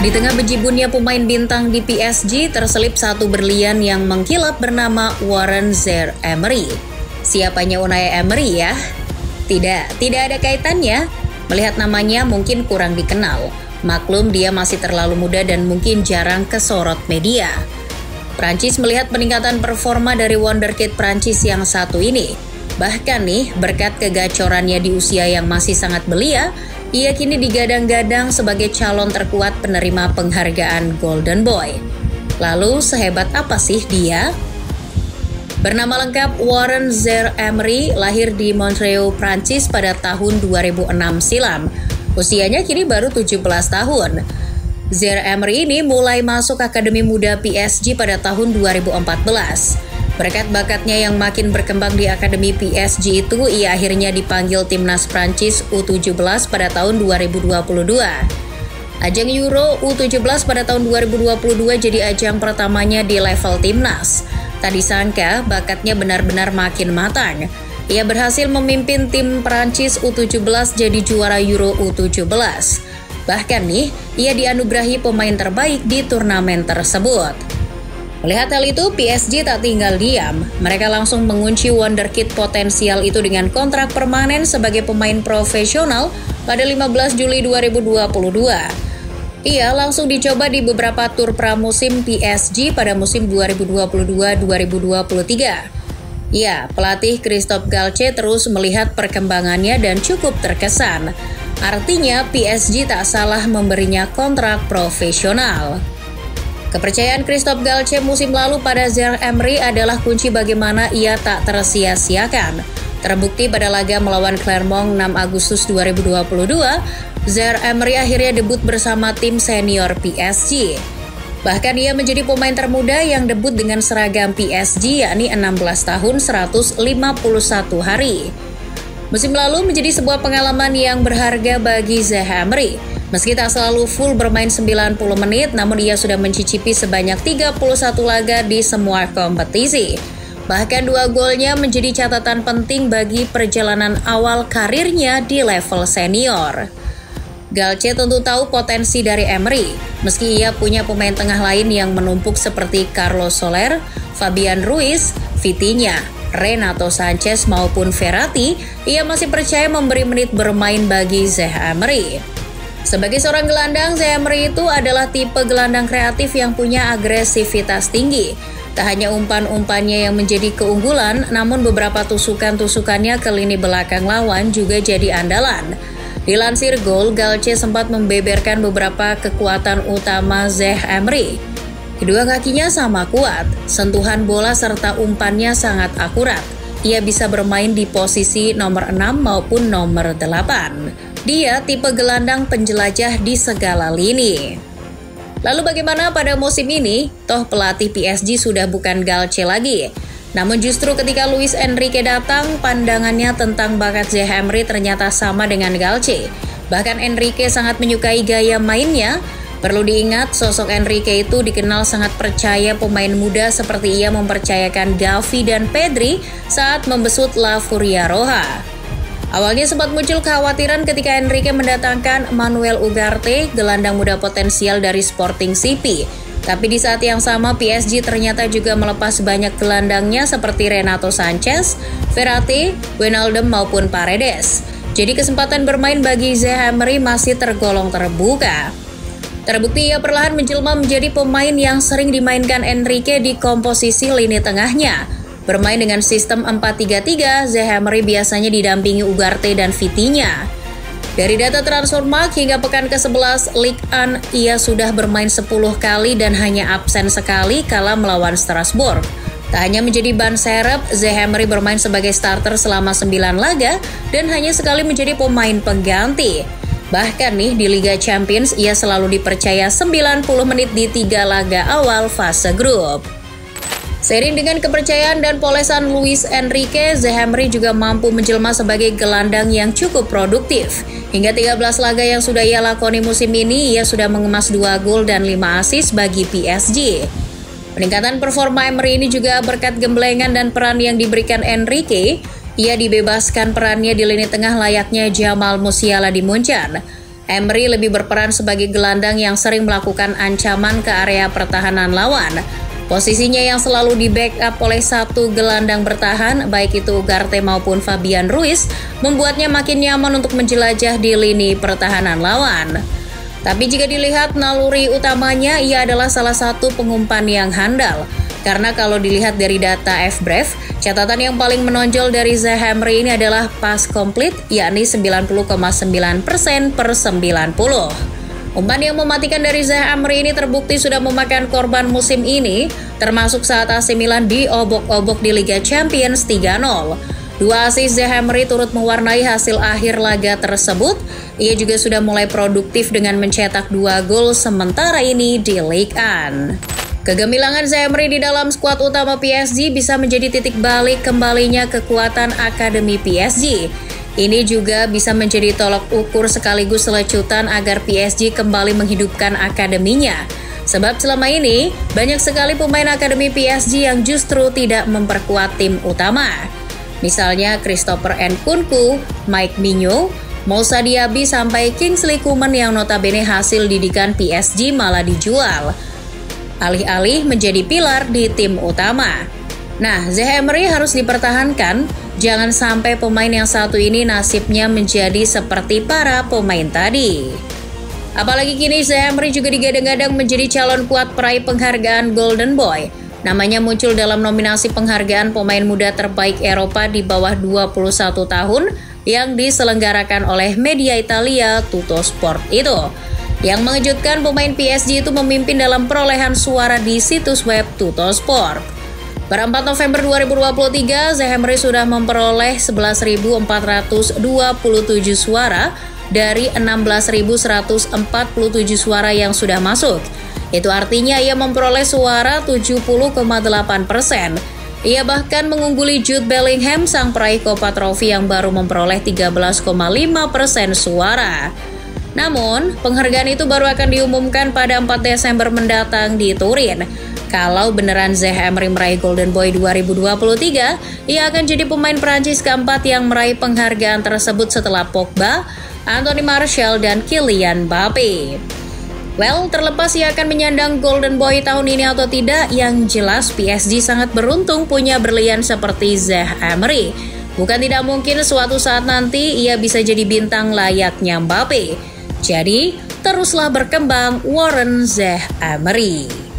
Di tengah bejibunnya pemain bintang di PSG, terselip satu berlian yang mengkilap bernama Warren Zaïre-Emery. Siapanya Unai Emery ya? Tidak ada kaitannya. Melihat namanya mungkin kurang dikenal. Maklum dia masih terlalu muda dan mungkin jarang kesorot media. Prancis melihat peningkatan performa dari wonderkid Prancis yang satu ini. Bahkan nih, berkat kegacorannya di usia yang masih sangat belia, ia kini digadang-gadang sebagai calon terkuat penerima penghargaan Golden Boy. Lalu sehebat apa sih dia? Bernama lengkap Warren Zaïre-Emery, lahir di Montreuil, Prancis pada tahun 2006 silam. Usianya kini baru 17 tahun. Zaïre-Emery ini mulai masuk Akademi Muda PSG pada tahun 2014. Berkat bakatnya yang makin berkembang di Akademi PSG itu, ia akhirnya dipanggil timnas Prancis U17 pada tahun 2022. Ajang Euro U17 pada tahun 2022 jadi ajang pertamanya di level timnas. Tak disangka, bakatnya benar-benar makin matang. Ia berhasil memimpin tim Prancis U17 jadi juara Euro U17. Bahkan nih, ia dianugerahi pemain terbaik di turnamen tersebut. Melihat hal itu, PSG tak tinggal diam. Mereka langsung mengunci wonderkid potensial itu dengan kontrak permanen sebagai pemain profesional pada 15 Juli 2022. Ia langsung dicoba di beberapa tur pramusim PSG pada musim 2022-2023. Ya, pelatih Christophe Galtier terus melihat perkembangannya dan cukup terkesan. Artinya PSG tak salah memberinya kontrak profesional. Kepercayaan Christophe Galtier musim lalu pada Zaïre-Emery adalah kunci bagaimana ia tak tersia-siakan. Terbukti pada laga melawan Clermont 6 Agustus 2022, Zaïre-Emery akhirnya debut bersama tim senior PSG. Bahkan ia menjadi pemain termuda yang debut dengan seragam PSG, yakni 16 tahun 151 hari. Musim lalu menjadi sebuah pengalaman yang berharga bagi Zaïre-Emery. Meski tak selalu full bermain 90 menit, namun ia sudah mencicipi sebanyak 31 laga di semua kompetisi. Bahkan 2 golnya menjadi catatan penting bagi perjalanan awal karirnya di level senior. Galtier tentu tahu potensi dari Emery, meski ia punya pemain tengah lain yang menumpuk seperti Carlos Soler, Fabian Ruiz, Vitinha, Renato Sanchez maupun Verratti, ia masih percaya memberi menit bermain bagi Zaïre-Emery. Sebagai seorang gelandang, Zaïre-Emery itu adalah tipe gelandang kreatif yang punya agresivitas tinggi. Tak hanya umpan-umpannya yang menjadi keunggulan, namun beberapa tusukan-tusukannya ke lini belakang lawan juga jadi andalan. Dilansir Goal, Galtier sempat membeberkan beberapa kekuatan utama Zaïre-Emery. Kedua kakinya sama kuat, sentuhan bola serta umpannya sangat akurat. Ia bisa bermain di posisi nomor 6 maupun nomor 8. Dia tipe gelandang penjelajah di segala lini. Lalu bagaimana pada musim ini? Toh pelatih PSG sudah bukan Galtier lagi. Namun justru ketika Luis Enrique datang, pandangannya tentang bakat Zaïre-Emery ternyata sama dengan Galtier. Bahkan Enrique sangat menyukai gaya mainnya. Perlu diingat, sosok Enrique itu dikenal sangat percaya pemain muda seperti ia mempercayakan Gavi dan Pedri saat membesut La Furia Roja. Awalnya sempat muncul kekhawatiran ketika Enrique mendatangkan Manuel Ugarte, gelandang muda potensial dari Sporting CP. Tapi di saat yang sama PSG ternyata juga melepas banyak gelandangnya seperti Renato Sanchez, Verratti, Wijnaldum maupun Paredes. Jadi kesempatan bermain bagi Zaïre-Emery masih tergolong terbuka. Terbukti ia perlahan menjelma menjadi pemain yang sering dimainkan Enrique di komposisi lini tengahnya. Bermain dengan sistem 4-3-3, Zaïre-Emery biasanya didampingi Ugarte dan Vitinha. Dari data Transfermarkt hingga pekan ke-11 Ligue 1, ia sudah bermain 10 kali dan hanya absen sekali kala melawan Strasbourg. Tak hanya menjadi ban serep, Zaïre-Emery bermain sebagai starter selama 9 laga dan hanya sekali menjadi pemain pengganti. Bahkan nih di Liga Champions, ia selalu dipercaya 90 menit di 3 laga awal fase grup. Seiring dengan kepercayaan dan polesan Luis Enrique, Zaïre-Emery juga mampu menjelma sebagai gelandang yang cukup produktif. Hingga 13 laga yang sudah ia lakoni musim ini, ia sudah mengemas 2 gol dan 5 assist bagi PSG. Peningkatan performa Emery ini juga berkat gemblengan dan peran yang diberikan Enrique. Ia dibebaskan perannya di lini tengah layaknya Jamal Musiala di Munchen. Emery lebih berperan sebagai gelandang yang sering melakukan ancaman ke area pertahanan lawan. Posisinya yang selalu di-backup oleh satu gelandang bertahan, baik itu Ugarte maupun Fabian Ruiz, membuatnya makin nyaman untuk menjelajah di lini pertahanan lawan. Tapi jika dilihat naluri utamanya, ia adalah salah satu pengumpan yang handal. Karena kalau dilihat dari data FBref, catatan yang paling menonjol dari Zaha Emery ini adalah pas komplit, yakni 90,9% per 90. Umpan yang mematikan dari Zaha Emery ini terbukti sudah memakan korban musim ini, termasuk saat AC Milan diobok-obok di Liga Champions 3-0. Dua assist Zaha Emery turut mewarnai hasil akhir laga tersebut. Ia juga sudah mulai produktif dengan mencetak 2 gol sementara ini di Ligue 1. Kegemilangan Zaha Emery di dalam skuad utama PSG bisa menjadi titik balik kembalinya kekuatan akademi PSG. Ini juga bisa menjadi tolak ukur sekaligus selecutan agar PSG kembali menghidupkan akademinya. Sebab selama ini, banyak sekali pemain akademi PSG yang justru tidak memperkuat tim utama. Misalnya Christopher Nkunku, Mike Maignan, Moussa Diaby sampai Kingsley Coman yang notabene hasil didikan PSG malah dijual. Alih-alih menjadi pilar di tim utama. Nah, Zaha Emery harus dipertahankan, jangan sampai pemain yang satu ini nasibnya menjadi seperti para pemain tadi. Apalagi kini Zaha Emery juga digadang-gadang menjadi calon kuat peraih penghargaan Golden Boy. Namanya muncul dalam nominasi penghargaan pemain muda terbaik Eropa di bawah 21 tahun yang diselenggarakan oleh media Italia Tuttosport itu. Yang mengejutkan, pemain PSG itu memimpin dalam perolehan suara di situs web Tuttosport. Pada 4 November 2023, Zaha Emery sudah memperoleh 11.427 suara dari 16.147 suara yang sudah masuk. Itu artinya ia memperoleh suara 70,8%. Ia bahkan mengungguli Jude Bellingham, sang peraih Copa Trophy yang baru memperoleh 13,5% suara. Namun, penghargaan itu baru akan diumumkan pada 4 Desember mendatang di Turin. Kalau beneran Zaha Emery meraih Golden Boy 2023, ia akan jadi pemain Prancis keempat yang meraih penghargaan tersebut setelah Pogba, Anthony Martial, dan Kylian Mbappe. Well, terlepas ia akan menyandang Golden Boy tahun ini atau tidak, yang jelas PSG sangat beruntung punya berlian seperti Zaha Emery. Bukan tidak mungkin suatu saat nanti ia bisa jadi bintang layaknya Mbappe. Jadi, teruslah berkembang Warren Zaha Emery.